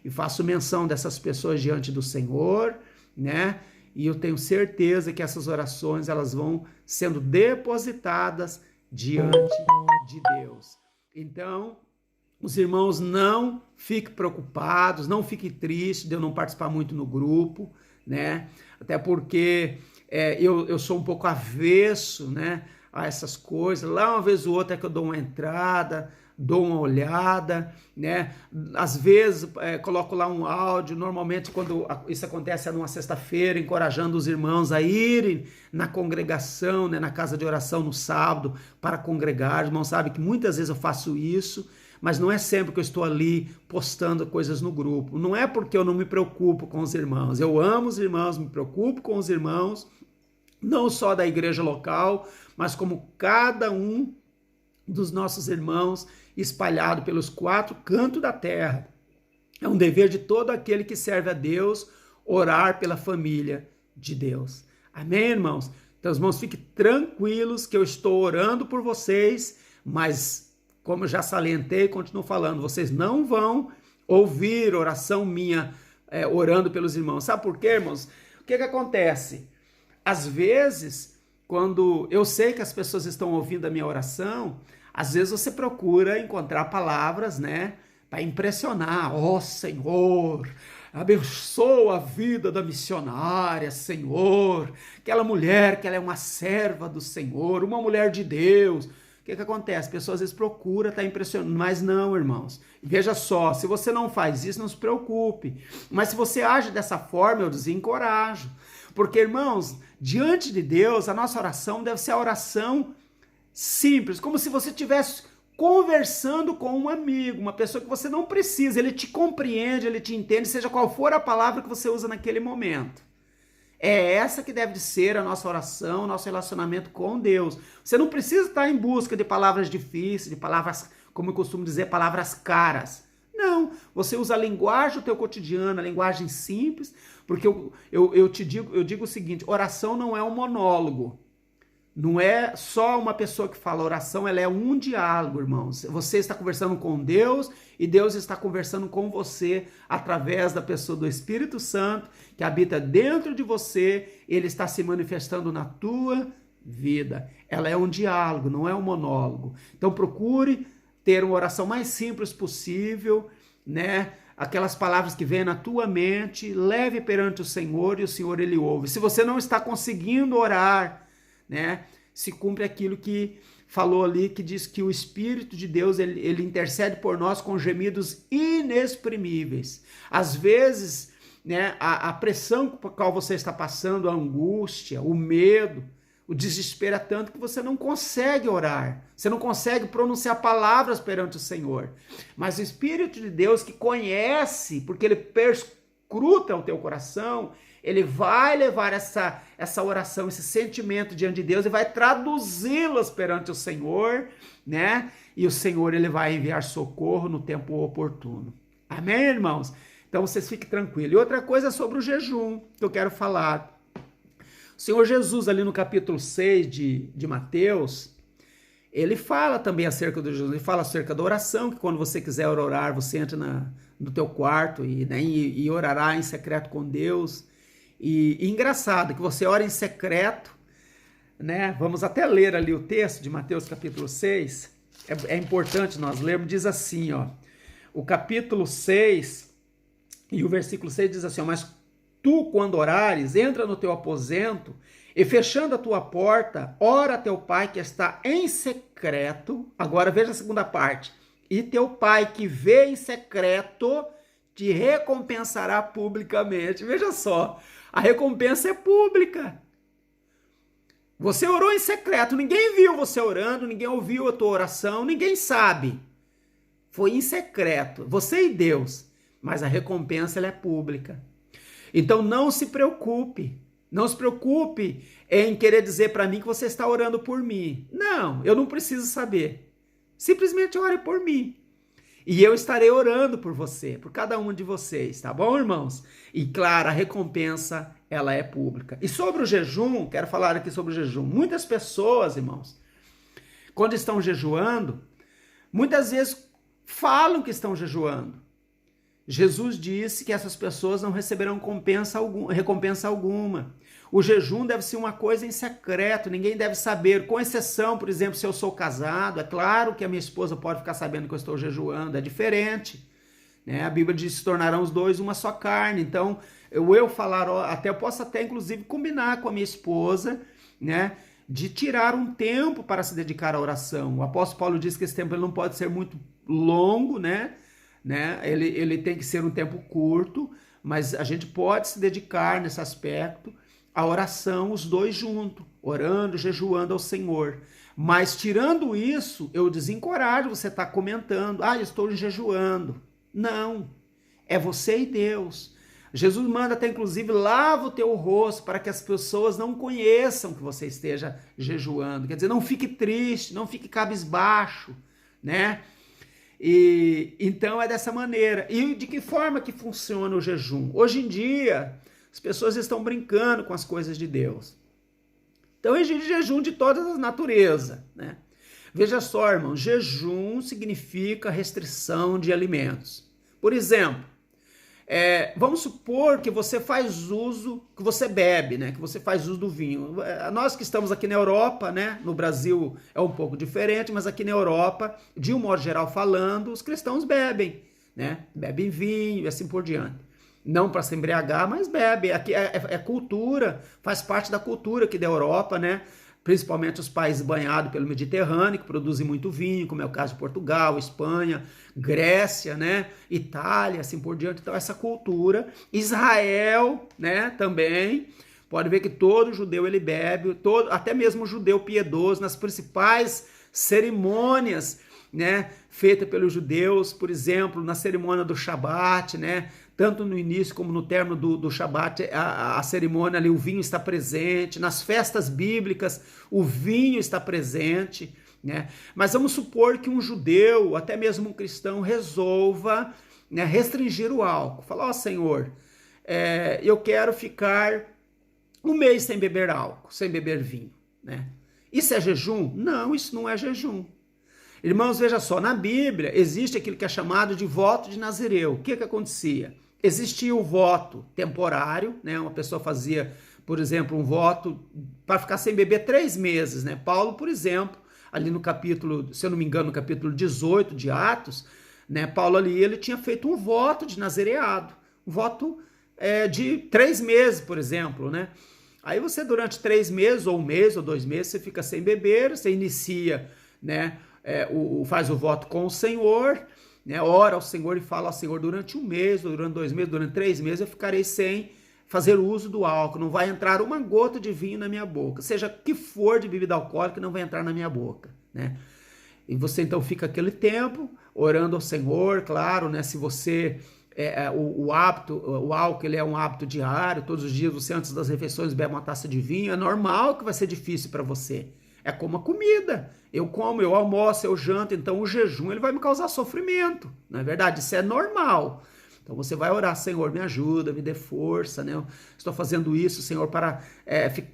E faço menção dessas pessoas diante do Senhor, né? E eu tenho certeza que essas orações, elas vão sendo depositadas diante de Deus. Então, os irmãos, não fiquem preocupados, não fiquem tristes de eu não participar muito no grupo, né? Até porque eu sou um pouco avesso, né, a essas coisas. Lá uma vez ou outra é que eu dou uma entrada, dou uma olhada, né? Às vezes coloco lá um áudio, normalmente quando isso acontece é numa sexta-feira, encorajando os irmãos a irem na congregação, né, na casa de oração no sábado, para congregar. Os irmãos sabem que muitas vezes eu faço isso, mas não é sempre que eu estou ali postando coisas no grupo. Não é porque eu não me preocupo com os irmãos. Eu amo os irmãos, me preocupo com os irmãos, não só da igreja local, mas como cada um dos nossos irmãos espalhado pelos 4 cantos da terra. É um dever de todo aquele que serve a Deus orar pela família de Deus. Amém, irmãos? Então, irmãos, fiquem tranquilos que eu estou orando por vocês, mas, como eu já salientei, continuo falando, vocês não vão ouvir oração minha orando pelos irmãos. Sabe por quê, irmãos? O que acontece? Às vezes, quando eu sei que as pessoas estão ouvindo a minha oração, às vezes você procura encontrar palavras, né, para impressionar. Ó, Senhor, abençoa a vida da missionária, Senhor. Aquela mulher que ela é uma serva do Senhor, uma mulher de Deus. O que acontece? A pessoa às vezes procura estar impressionando, mas não, irmãos. Veja só, se você não faz isso, não se preocupe. Mas se você age dessa forma, eu desencorajo. Porque, irmãos, diante de Deus, a nossa oração deve ser a oração simples, como se você estivesse conversando com um amigo, uma pessoa que você não precisa, ele te compreende, ele te entende, seja qual for a palavra que você usa naquele momento. É essa que deve ser a nossa oração, nosso relacionamento com Deus. Você não precisa estar em busca de palavras difíceis, de palavras, como eu costumo dizer, palavras caras. Não, você usa a linguagem do teu cotidiano, a linguagem simples, porque eu digo o seguinte, oração não é um monólogo. Não é só uma pessoa que fala, oração ela é um diálogo, irmãos. Você está conversando com Deus e Deus está conversando com você através da pessoa do Espírito Santo que habita dentro de você, ele está se manifestando na tua vida. Ela é um diálogo, não é um monólogo. Então procure ter uma oração mais simples possível, né? Aquelas palavras que vêm na tua mente, leve perante o Senhor e o Senhor ele ouve. Se você não está conseguindo orar, né? Se cumpre aquilo que falou ali, que diz que o Espírito de Deus, ele intercede por nós com gemidos inexprimíveis. Às vezes, né, a pressão por qual você está passando, a angústia, o medo, o desespero é tanto que você não consegue orar, você não consegue pronunciar palavras perante o Senhor. Mas o Espírito de Deus que conhece, porque ele perscruta o teu coração, ele vai levar essa oração, esse sentimento diante de Deus e vai traduzi-las perante o Senhor, né? E o Senhor, ele vai enviar socorro no tempo oportuno. Amém, irmãos? Então vocês fiquem tranquilos. E outra coisa sobre o jejum que eu quero falar. O Senhor Jesus, ali no capítulo 6 de Mateus, ele fala também acerca do jejum, ele fala acerca da oração, que quando você quiser orar, você entra no teu quarto e orará em secreto com Deus. E engraçado que você ora em secreto, né? Vamos até ler ali o texto de Mateus capítulo 6, é importante nós lermos, diz assim, ó, o capítulo 6 e o versículo 6 diz assim, ó, mas tu quando orares, entra no teu aposento e fechando a tua porta, ora a teu pai que está em secreto, agora veja a segunda parte, e teu pai que vê em secreto te recompensará publicamente, veja só, a recompensa é pública. Você orou em secreto, ninguém viu você orando, ninguém ouviu a tua oração, ninguém sabe. Foi em secreto, você e Deus, mas a recompensa ela é pública. Então não se preocupe em querer dizer para mim que você está orando por mim. Não, eu não preciso saber. Simplesmente ore por mim. E eu estarei orando por você, por cada um de vocês, tá bom, irmãos? E claro, a recompensa, ela é pública. E sobre o jejum, quero falar aqui sobre o jejum. Muitas pessoas, irmãos, quando estão jejuando, muitas vezes falam que estão jejuando. Jesus disse que essas pessoas não receberão recompensa alguma. O jejum deve ser uma coisa em secreto, ninguém deve saber, com exceção, por exemplo, se eu sou casado, é claro que a minha esposa pode ficar sabendo que eu estou jejuando, é diferente, né? A Bíblia diz que se tornarão os dois uma só carne, então eu posso até inclusive combinar com a minha esposa, né, de tirar um tempo para se dedicar à oração. O apóstolo Paulo diz que esse tempo ele não pode ser muito longo, né? Ele tem que ser um tempo curto, mas a gente pode se dedicar nesse aspecto à oração, os dois juntos, orando, jejuando ao Senhor. Mas tirando isso, eu desencorajo você estar comentando, eu estou jejuando. Não, é você e Deus. Jesus manda até inclusive, lava o teu rosto para que as pessoas não conheçam que você esteja jejuando. Quer dizer, não fique triste, não fique cabisbaixo, né? E então é dessa maneira. E de que forma que funciona o jejum? Hoje em dia, as pessoas estão brincando com as coisas de Deus. Então existe jejum de todas as naturezas, né? Veja só, irmão, jejum significa restrição de alimentos. Por exemplo, vamos supor que você faz uso, que você bebe, né? Que você faz uso do vinho. Nós que estamos aqui na Europa, né? No Brasil é um pouco diferente, mas aqui na Europa, de um modo geral falando, os cristãos bebem, né? Bebem vinho e assim por diante. Não para se embriagar, mas bebe. Aqui é cultura, faz parte da cultura aqui da Europa, né? Principalmente os países banhados pelo Mediterrâneo, que produzem muito vinho, como é o caso de Portugal, Espanha, Grécia, né? Itália, assim por diante. Então, essa cultura. Israel, né? Também. Pode ver que todo judeu ele bebe, até mesmo o judeu piedoso, nas principais cerimônias, né, feita pelos judeus, por exemplo, na cerimônia do Shabat, né, tanto no início como no término do Shabat, a cerimônia ali, o vinho está presente, nas festas bíblicas, o vinho está presente, né, mas vamos supor que um judeu, até mesmo um cristão, resolva, né, restringir o álcool, falar, ó Senhor, eu quero ficar um mês sem beber álcool, sem beber vinho, né, isso é jejum? Não, isso não é jejum. Irmãos, veja só, na Bíblia existe aquilo que é chamado de voto de Nazireu. O que acontecia? Existia o voto temporário, né? Uma pessoa fazia, por exemplo, um voto para ficar sem beber 3 meses, né? Paulo, por exemplo, ali no capítulo, se eu não me engano, no capítulo 18 de Atos, né? Paulo ali, ele tinha feito um voto de nazireado, um voto de 3 meses, por exemplo, né? Aí você, durante 3 meses, ou 1 mês, ou 2 meses, você fica sem beber, você inicia, né? Faz o voto com o Senhor, né? Ora ao Senhor e fala ao Senhor, durante 1 mês, durante 2 meses, durante 3 meses eu ficarei sem fazer uso do álcool, não vai entrar uma gota de vinho na minha boca, seja que for de bebida alcoólica, não vai entrar na minha boca, né? E você então fica aquele tempo orando ao Senhor, claro, né? Se você o álcool ele é um hábito diário, todos os dias você antes das refeições bebe uma taça de vinho, é normal que vai ser difícil para você. É como a comida. Eu como, eu almoço, eu janto, então o jejum ele vai me causar sofrimento. Não é verdade? Isso é normal. Então você vai orar, Senhor, me ajuda, me dê força, né? Eu estou fazendo isso, Senhor, para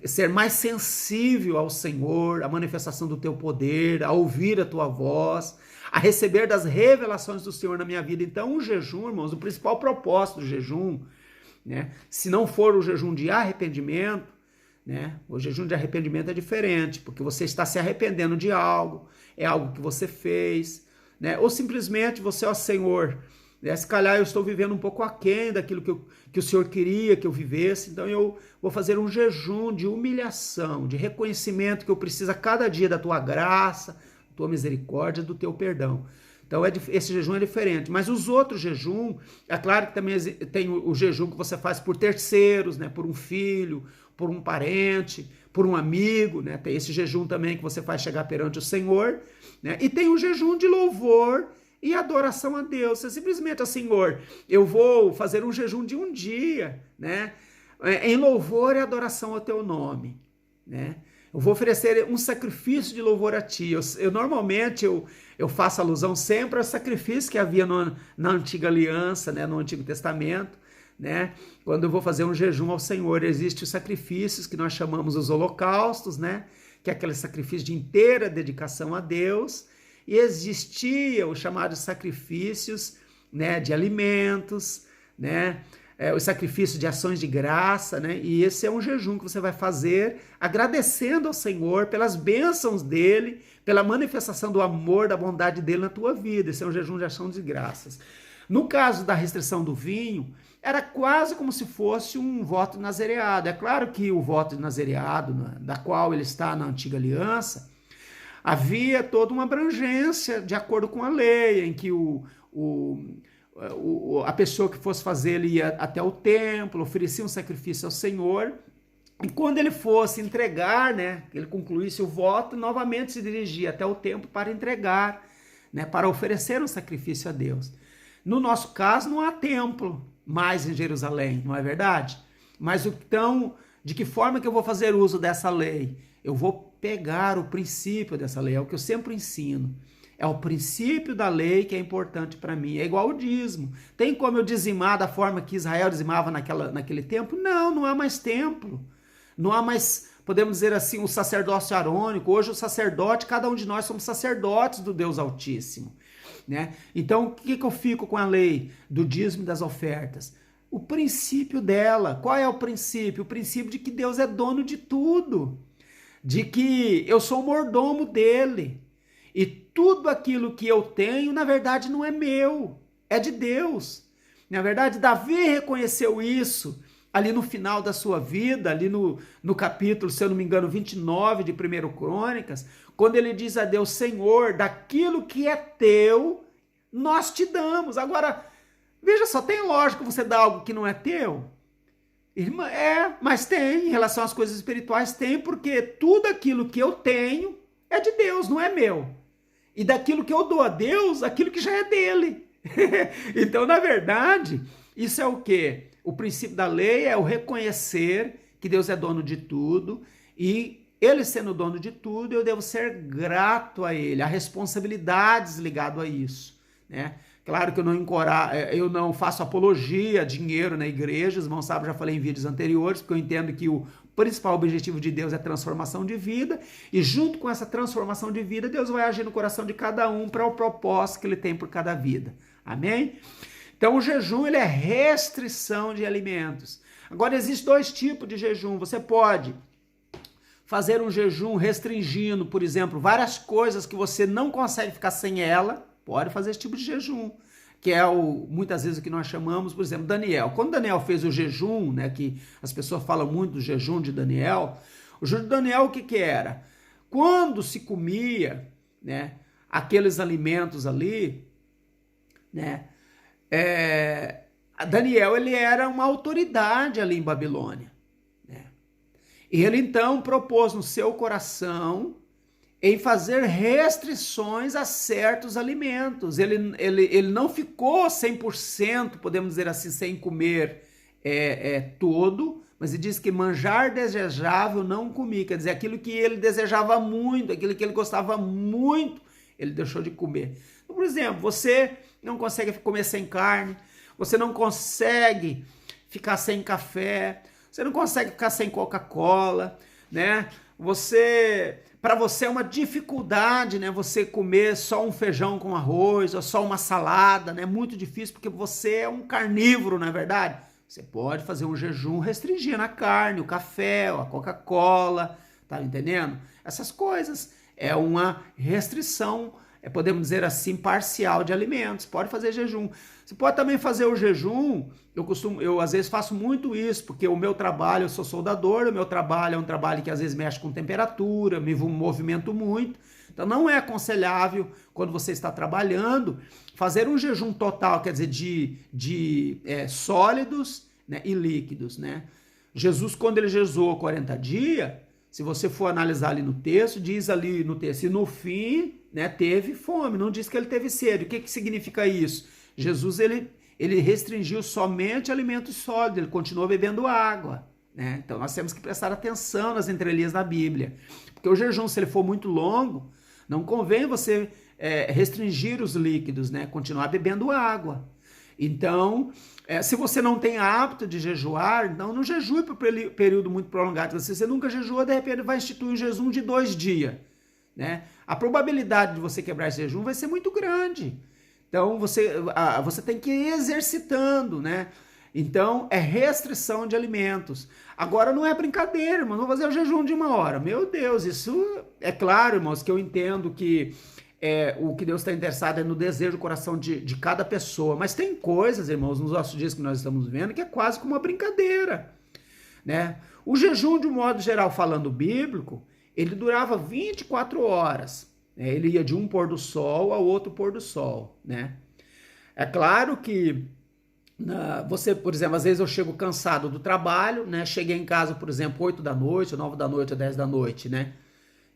ser mais sensível ao Senhor, à manifestação do teu poder, a ouvir a tua voz, a receber das revelações do Senhor na minha vida. Então o jejum, irmãos, o principal propósito do jejum, né? Se não for o jejum de arrependimento, né? O jejum de arrependimento é diferente, porque você está se arrependendo de algo, é algo que você fez, né? Ou simplesmente você, ó Senhor, né? Se calhar eu estou vivendo um pouco aquém daquilo que o Senhor queria que eu vivesse, então eu vou fazer um jejum de humilhação, de reconhecimento que eu preciso a cada dia da tua graça, da tua misericórdia, do teu perdão. Então esse jejum é diferente, mas os outros jejum, é claro que também tem o jejum que você faz por terceiros, né? Por um filho, por um parente, por um amigo, né? Tem esse jejum também que você faz chegar perante o Senhor, né? E tem o jejum de louvor e adoração a Deus. Você simplesmente, Senhor, eu vou fazer um jejum de um dia, né? Em louvor e adoração ao teu nome, né? Eu vou oferecer um sacrifício de louvor a ti. Normalmente eu faço alusão sempre ao sacrifício que havia na antiga aliança, né? No Antigo Testamento, né? Quando eu vou fazer um jejum ao Senhor, existem os sacrifícios que nós chamamos os holocaustos, né? Que é aquele sacrifício de inteira dedicação a Deus, e existia os chamados sacrifícios, né? De alimentos, né? Os sacrifícios de ações de graça, né? E esse é um jejum que você vai fazer agradecendo ao Senhor pelas bênçãos dele, pela manifestação do amor, da bondade dele na tua vida. Esse é um jejum de ação de graças. No caso da restrição do vinho, era quase como se fosse um voto de nazireado. É claro que o voto de nazireado, da qual ele está na antiga aliança, havia toda uma abrangência de acordo com a lei, em que a pessoa que fosse fazer, ele ia até o templo, oferecia um sacrifício ao Senhor, e quando ele fosse entregar, né, ele concluísse o voto, novamente se dirigia até o templo para entregar, né, para oferecer um sacrifício a Deus. No nosso caso, não há templo mais em Jerusalém, não é verdade? Mas então, de que forma que eu vou fazer uso dessa lei? Eu vou pegar o princípio dessa lei, é o que eu sempre ensino. É o princípio da lei que é importante para mim. É igual o dízimo. Tem como eu dizimar da forma que Israel dizimava naquele tempo? Não, não há mais templo. Não há mais, podemos dizer assim, o sacerdócio arônico. Hoje o sacerdote, cada um de nós somos sacerdotes do Deus Altíssimo, né? Então, o que eu fico com a lei do dízimo e das ofertas? O princípio dela. Qual é o princípio? O princípio de que Deus é dono de tudo. De que eu sou o mordomo dele. E tudo aquilo que eu tenho, na verdade, não é meu, é de Deus. Na verdade, Davi reconheceu isso ali no final da sua vida, ali no capítulo, se eu não me engano, 29 de 1 Crônicas, quando ele diz a Deus, Senhor, daquilo que é teu, nós te damos. Agora, veja só, tem lógica você dar algo que não é teu? Irmã, mas tem, em relação às coisas espirituais, tem, porque tudo aquilo que eu tenho é de Deus, não é meu. E daquilo que eu dou a Deus, aquilo que já é dele. Então, na verdade, isso é o quê? O princípio da lei é o reconhecer que Deus é dono de tudo e ele sendo dono de tudo, eu devo ser grato a ele, há responsabilidades ligadas a isso, né? Claro que eu não faço apologia a dinheiro na igreja, os irmãos sabem, já falei em vídeos anteriores, porque eu entendo que o principal objetivo de Deus é transformação de vida, e junto com essa transformação de vida, Deus vai agir no coração de cada um para o propósito que ele tem por cada vida. Amém? Então o jejum ele é restrição de alimentos. Agora existem dois tipos de jejum. Você pode fazer um jejum restringindo, por exemplo, várias coisas que você não consegue ficar sem ela, pode fazer esse tipo de jejum, que é muitas vezes o que nós chamamos, por exemplo, Daniel. Quando Daniel fez o jejum, né, que as pessoas falam muito do jejum de Daniel, o jejum de Daniel o que era? Quando se comia, né, aqueles alimentos ali, né, Daniel ele era uma autoridade ali em Babilônia. Né? E ele então propôs no seu coração em fazer restrições a certos alimentos. Ele não ficou 100%, podemos dizer assim, sem comer todo, mas ele diz que manjar desejável não comi, quer dizer, aquilo que ele desejava muito, aquilo que ele gostava muito, ele deixou de comer. Então, por exemplo, você não consegue comer sem carne, você não consegue ficar sem café, você não consegue ficar sem Coca-Cola, né? Para você é uma dificuldade, né? Você comer só um feijão com arroz ou só uma salada, né? Muito difícil porque você é um carnívoro, não é verdade? Você pode fazer um jejum restringindo a carne, o café, a Coca-Cola, tá entendendo? Essas coisas é uma restrição, podemos dizer assim, parcial de alimentos. Pode fazer jejum. Você pode também fazer o jejum. Eu às vezes faço muito isso, porque o meu trabalho, eu sou soldador, o meu trabalho é um trabalho que às vezes mexe com temperatura, me movimento muito. Então não é aconselhável, quando você está trabalhando, fazer um jejum total, quer dizer, de sólidos, né, e líquidos. Né? Jesus, quando ele jejuou 40 dias, se você for analisar ali no texto, diz ali no texto, e no fim, né, teve fome, não diz que ele teve sede. O que significa isso? Jesus, ele restringiu somente alimentos sólidos, ele continuou bebendo água. Né? Então nós temos que prestar atenção nas entrelinhas da Bíblia. Porque o jejum, se ele for muito longo, não convém você restringir os líquidos, né? Continuar bebendo água. Então, se você não tem hábito de jejuar, então não jejue por período muito prolongado. Se você nunca jejuou, de repente vai instituir um jejum de 2 dias. Né? A probabilidade de você quebrar esse jejum vai ser muito grande. Então, você tem que ir exercitando, né? Então, é restrição de alimentos. Agora, não é brincadeira, irmão. Vou fazer o jejum de 1 hora. Meu Deus, isso é claro, irmãos, que eu entendo que o que Deus está interessado é no desejo do coração de cada pessoa. Mas tem coisas, irmãos, nos nossos dias que nós estamos vendo, que é quase como uma brincadeira, né? O jejum, de um modo geral, falando bíblico, ele durava 24 horas. Né? Ele ia de um pôr do sol ao outro pôr do sol, né? É claro que você, por exemplo, às vezes eu chego cansado do trabalho, né? Cheguei em casa, por exemplo, 8 da noite, ou 9 da noite, ou 10 da noite, né?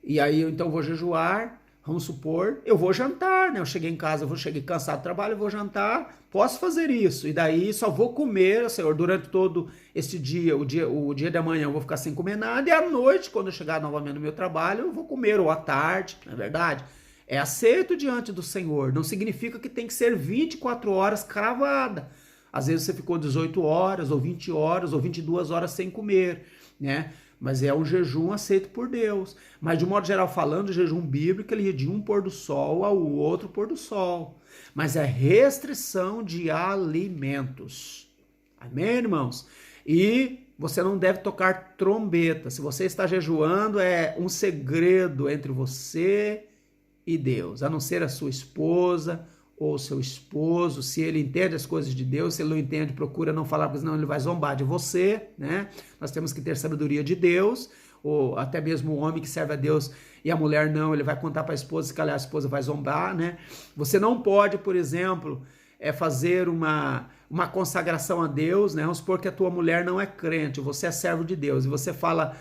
E aí eu então vou jejuar, vamos supor, eu vou jantar, né? Eu cheguei em casa, cheguei cansado do trabalho, eu vou jantar, posso fazer isso. E daí só vou comer, Senhor, durante todo esse dia, o dia da manhã eu vou ficar sem comer nada, e à noite, quando eu chegar novamente no meu trabalho, eu vou comer, ou à tarde, não é verdade? É aceito diante do Senhor, não significa que tem que ser 24 horas cravada. Às vezes você ficou 18 horas, ou 20 horas, ou 22 horas sem comer, né? Mas é um jejum aceito por Deus. Mas de um modo geral falando, o jejum bíblico, ele ia de um pôr do sol ao outro pôr do sol. Mas é restrição de alimentos. Amém, irmãos? E você não deve tocar trombeta. Se você está jejuando, é um segredo entre você e Deus, a não ser a sua esposa ou seu esposo. Se ele entende as coisas de Deus, se ele não entende, procura não falar, porque senão ele vai zombar de você, né? Nós temos que ter sabedoria de Deus, ou até mesmo o homem que serve a Deus e a mulher não, ele vai contar para a esposa, se calhar a esposa vai zombar, né? Você não pode, por exemplo, fazer uma uma consagração a Deus, né? Vamos supor que a tua mulher não é crente, você é servo de Deus, e você fala,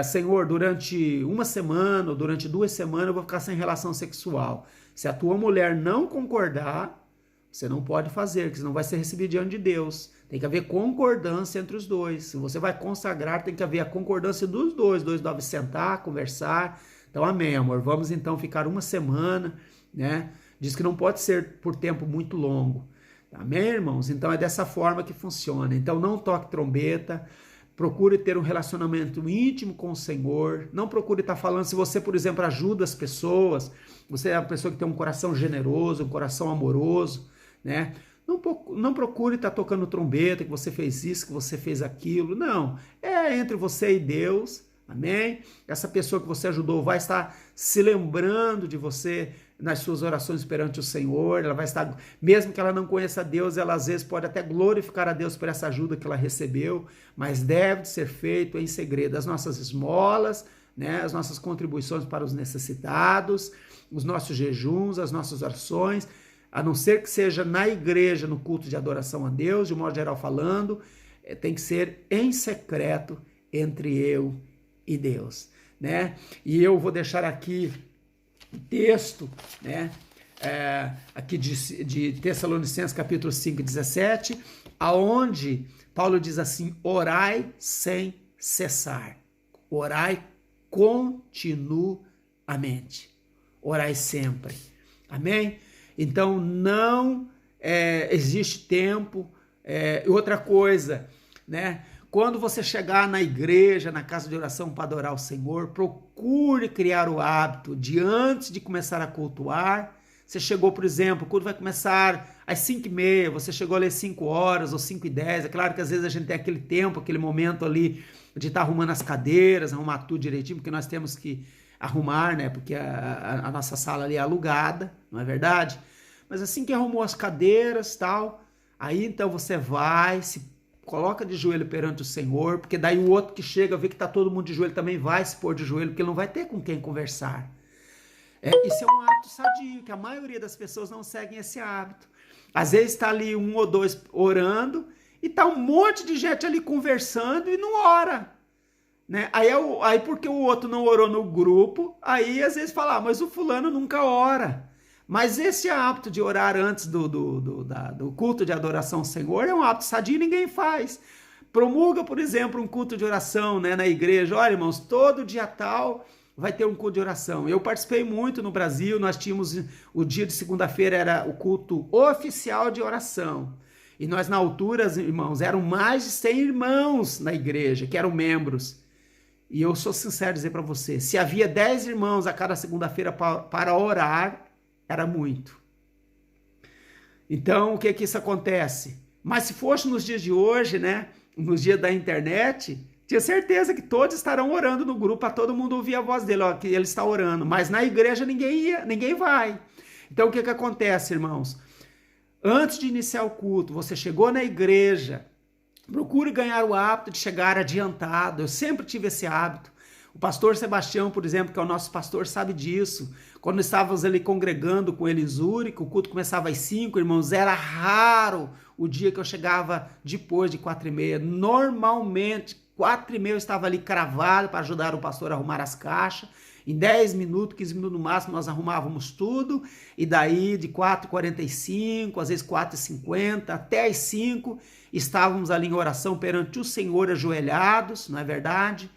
Senhor, durante uma semana ou durante 2 semanas eu vou ficar sem relação sexual. Se a tua mulher não concordar, você não pode fazer, porque senão vai ser recebido diante de Deus. Tem que haver concordância entre os dois. Se você vai consagrar, tem que haver a concordância dos dois. Os dois devem sentar, conversar. Então, amém, amor. Vamos então ficar uma semana, né? Diz que não pode ser por tempo muito longo. Amém, irmãos? Então, é dessa forma que funciona. Então, não toque trombeta. Procure ter um relacionamento íntimo com o Senhor. Não procure estar falando, se você, por exemplo, ajuda as pessoas, você é uma pessoa que tem um coração generoso, um coração amoroso, né? Não procure estar tocando trombeta, que você fez isso, que você fez aquilo. Não, é entre você e Deus, amém? Essa pessoa que você ajudou vai estar se lembrando de você nas suas orações perante o Senhor. Ela vai estar, mesmo que ela não conheça Deus, ela às vezes pode até glorificar a Deus por essa ajuda que ela recebeu, mas deve ser feito em segredo. As nossas esmolas, né, as nossas contribuições para os necessitados, os nossos jejuns, as nossas orações, a não ser que seja na igreja, no culto de adoração a Deus, de modo geral falando, tem que ser em secreto entre eu e Deus, né? E eu vou deixar aqui um texto, né? Aqui de Tessalonicenses capítulo 5, 17, aonde Paulo diz assim: orai sem cessar, orai continuamente, orai sempre, amém? Então, não existe tempo. Outra coisa, né? Quando você chegar na igreja, na casa de oração para adorar o Senhor, procure criar o hábito de, antes de começar a cultuar, você chegou, por exemplo, o culto vai começar às 5h30, você chegou ali às 5 horas ou 5h10, é claro que às vezes a gente tem aquele tempo, aquele momento ali de estar arrumando as cadeiras, arrumar tudo direitinho, porque nós temos que arrumar, né? Porque a nossa sala ali é alugada, não é verdade? Mas assim que arrumou as cadeiras e tal, aí então você vai, se coloca de joelho perante o Senhor, porque daí o outro que chega, vê que está todo mundo de joelho, também vai se pôr de joelho, porque ele não vai ter com quem conversar. Isso é um hábito sadio, que a maioria das pessoas não seguem esse hábito. Às vezes está ali 1 ou 2 orando, e está um monte de gente ali conversando e não ora. Né? Aí porque o outro não orou no grupo, aí às vezes fala, mas o fulano nunca ora. Mas esse hábito de orar antes do culto de adoração ao Senhor é um hábito sadio e ninguém faz. Promulga, por exemplo, um culto de oração, né, na igreja. Olha, irmãos, todo dia tal vai ter um culto de oração. Eu participei muito no Brasil, nós tínhamos o dia de segunda-feira, era o culto oficial de oração. E nós, na altura, irmãos, eram mais de 100 irmãos na igreja, que eram membros. E eu sou sincero dizer para você, se havia 10 irmãos a cada segunda-feira para orar, era muito. Então, o que isso acontece? Mas se fosse nos dias de hoje, né, nos dias da internet, tinha certeza que todos estarão orando no grupo, para todo mundo ouvir a voz dele, ó, que ele está orando. Mas na igreja ninguém vai. Então, o que acontece, irmãos? Antes de iniciar o culto, você chegou na igreja, procure ganhar o hábito de chegar adiantado. Eu sempre tive esse hábito. O pastor Sebastião, por exemplo, que é o nosso pastor, sabe disso. Quando estávamos ali congregando com Elisuri, que o culto começava às 5, irmãos, era raro o dia que eu chegava depois de 4h30. Normalmente, 4h30 eu estava ali cravado para ajudar o pastor a arrumar as caixas. Em 10 minutos, 15 minutos no máximo, nós arrumávamos tudo. E daí, de 4h45, às vezes 4h50, até às 5, estávamos ali em oração perante o Senhor ajoelhados, não é verdade?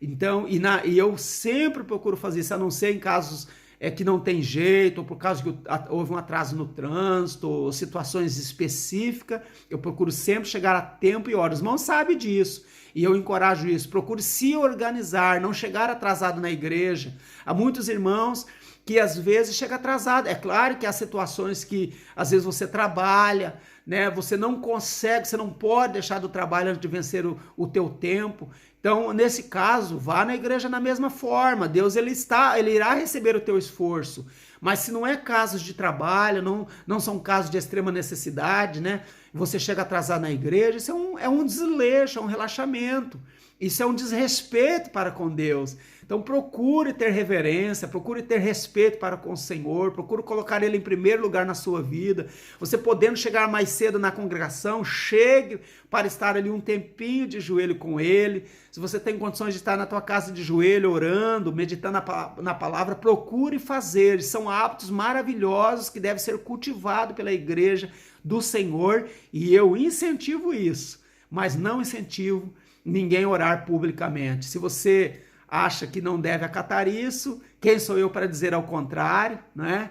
Então, e eu sempre procuro fazer isso, a não ser em casos que não tem jeito, ou por causa que houve um atraso no trânsito, ou situações específicas, eu procuro sempre chegar a tempo e horas. Os irmãos sabem disso, e eu encorajo isso. Procure se organizar, não chegar atrasado na igreja. Há muitos irmãos que às vezes chegam atrasado. É claro que há situações que às vezes você trabalha, né? Você não consegue, você não pode deixar do trabalho antes de vencer o teu tempo. Então, nesse caso, vá na igreja da mesma forma. Deus ele irá receber o teu esforço. Mas se não é casos de trabalho, não são casos de extrema necessidade, né? Você chega atrasado na igreja, isso é um desleixo, é um relaxamento. Isso é um desrespeito para com Deus. Então procure ter reverência, procure ter respeito para com o Senhor, procure colocar Ele em primeiro lugar na sua vida. Você podendo chegar mais cedo na congregação, chegue para estar ali um tempinho de joelho com Ele. Se você tem condições de estar na tua casa de joelho, orando, meditando na palavra, procure fazer. São hábitos maravilhosos que devem ser cultivados pela igreja do Senhor e eu incentivo isso, mas não incentivo ninguém orar publicamente. Se você acha que não deve acatar isso, quem sou eu para dizer ao contrário, né?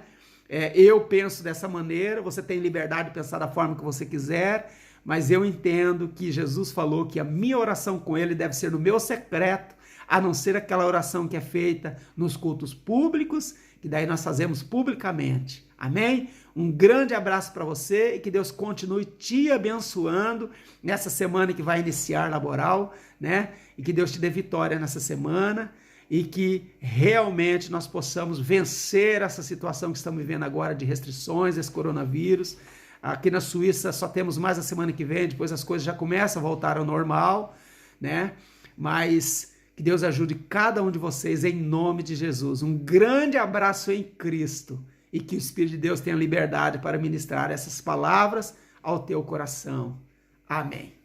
Eu penso dessa maneira, você tem liberdade de pensar da forma que você quiser, mas eu entendo que Jesus falou que a minha oração com Ele deve ser no meu secreto, a não ser aquela oração que é feita nos cultos públicos, que daí nós fazemos publicamente. Amém? Um grande abraço para você e que Deus continue te abençoando nessa semana que vai iniciar laboral, né? E que Deus te dê vitória nessa semana e que realmente nós possamos vencer essa situação que estamos vivendo agora de restrições, esse coronavírus. Aqui na Suíça só temos mais a semana que vem, depois as coisas já começam a voltar ao normal, né? Mas que Deus ajude cada um de vocês em nome de Jesus. Um grande abraço em Cristo. E que o Espírito de Deus tenha liberdade para ministrar essas palavras ao teu coração. Amém.